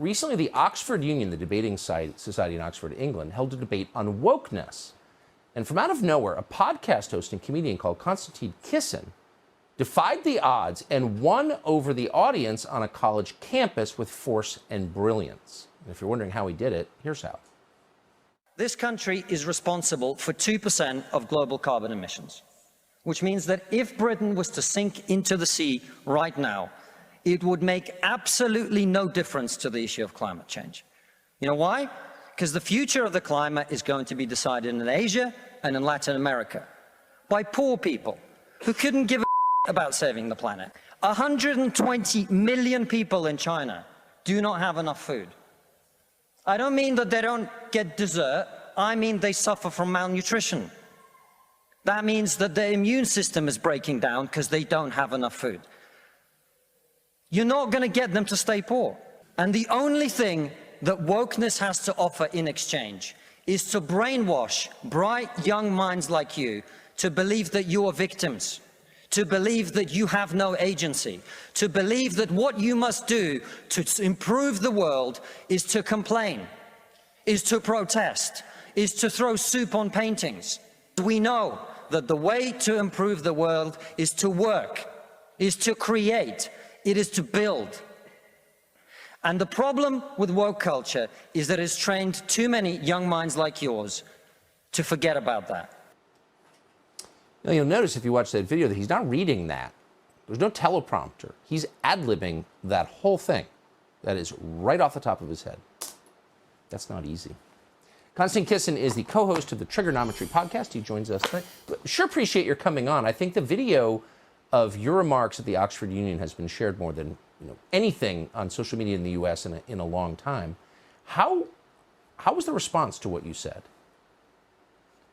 recently the Oxford Union, the debating society in Oxford, England, held a debate on wokeness. And from out of nowhere, a podcast host and comedian called Konstantin Kisin defied the odds and won over the audience on a college campus with force and brilliance. And if you're wondering how he did it, here's how. This country is responsible for 2% of global carbon emissions, which means that if Britain was to sink into the sea right now, it would make absolutely no difference to the issue of climate change. You know why? Because the future of the climate is going to be decided in Asia and in Latin America by poor people who couldn't give a about saving the planet. 120 million people in China do not have enough food. I don't mean that they don't get dessert, I mean they suffer from malnutrition. That means that their immune system is breaking down because they don't have enough food. You're not going to get them to stay poor. And the only thing that wokeness has to offer in exchange is to brainwash bright young minds like you to believe that you are victims, to believe that you have no agency, to believe that what you must do to improve the world is to complain, is to protest, is to throw soup on paintings. We know that the way to improve the world is to work, is to create, it is to build. And the problem with woke culture is that it's trained too many young minds like yours to forget about that. Now, you'll notice if you watch that video that he's not reading that. There's no teleprompter. He's ad-libbing that whole thing. That is right off the top of his head. That's not easy. Konstantin Kisin is the co-host of the Trigonometry podcast. He joins us tonight. Sure appreciate your coming on. I think the video of your remarks at the Oxford Union has been shared more than anything on social media in the U.S. in a long time. How was the response to what you said?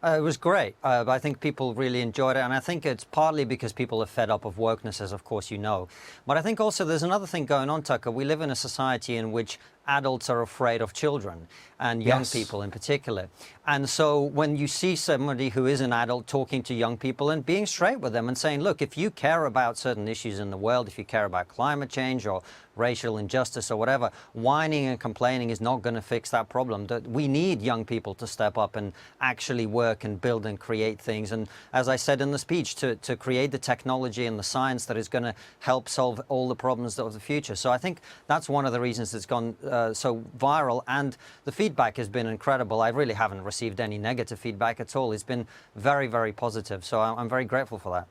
It was great. I think people really enjoyed it, and I think it's partly because people are fed up of wokeness, as of course you know. But I think also there's another thing going on, Tucker. We live in a society in which adults are afraid of children, and young people in particular. And so when you see somebody who is an adult talking to young people and being straight with them and saying, look, if you care about certain issues in the world, if you care about climate change or racial injustice or whatever, whining and complaining is not going to fix that problem. That we need young people to step up and actually work and build and create things. And as I said in the speech, to create the technology and the science that is going to help solve all the problems of the future. So I think that's one of the reasons it's gone so viral, and the feedback has been incredible. I really haven't received any negative feedback at all. It's been very, very positive. So I'm very grateful for that.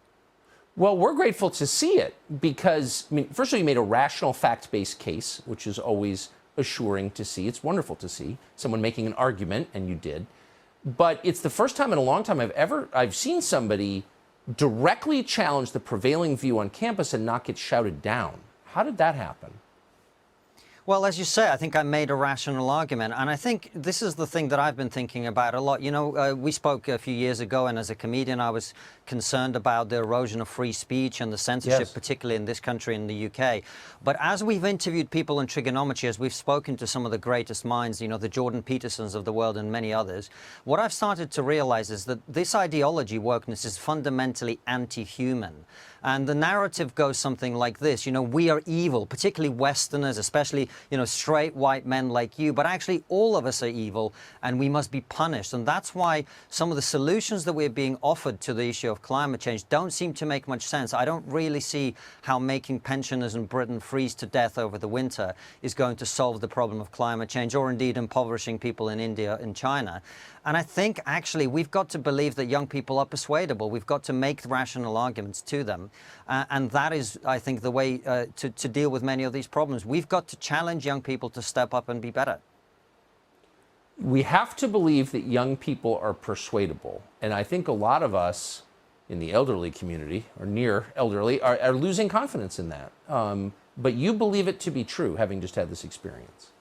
Well, we're grateful to see it because, first of all, you made a rational, fact-based case, which is always assuring to see. It's wonderful to see someone making an argument, and you did. But it's the first time in a long time I've seen somebody directly challenge the prevailing view on campus and not get shouted down. How did that happen? Well, as you say, I think I made a rational argument, and I think this is the thing that I've been thinking about a lot. You know, we spoke a few years ago, and as a comedian, I was concerned about the erosion of free speech and the censorship, particularly in this country, in the UK. But as we've interviewed people in trigonometry, as we've spoken to some of the greatest minds, you know, the Jordan Petersons of the world and many others, what I've started to realize is that this ideology, wokeness, is fundamentally anti-human. And the narrative goes something like this, you know, we are evil, particularly Westerners, especially, you know, straight white men like you, but actually all of us are evil and we must be punished. And that's why some of the solutions that we're being offered to the issue of climate change don't seem to make much sense. I don't really see how making pensioners in Britain freeze to death over the winter is going to solve the problem of climate change, or indeed impoverishing people in India and China. And I think, actually, we've got to believe that young people are persuadable. We've got to make rational arguments to them. And that is, I think, the way to deal with many of these problems. We've got to challenge young people to step up and be better. We have to believe that young people are persuadable. And I think a lot of us in the elderly community, or near elderly, are losing confidence in that. But you believe it to be true, having just had this experience.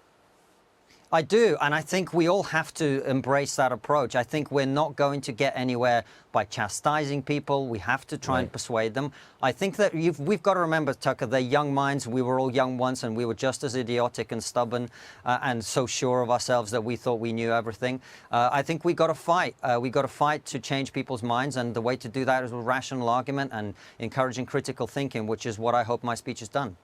I do, and I think we all have to embrace that approach. I think we're not going to get anywhere by chastising people. We have to try and persuade them. I think that we've got to remember, Tucker, they're young minds. We were all young once, and we were just as idiotic and stubborn and so sure of ourselves that we thought we knew everything. I think we got to fight. We got to fight to change people's minds, and the way to do that is with rational argument and encouraging critical thinking, which is what I hope my speech has done.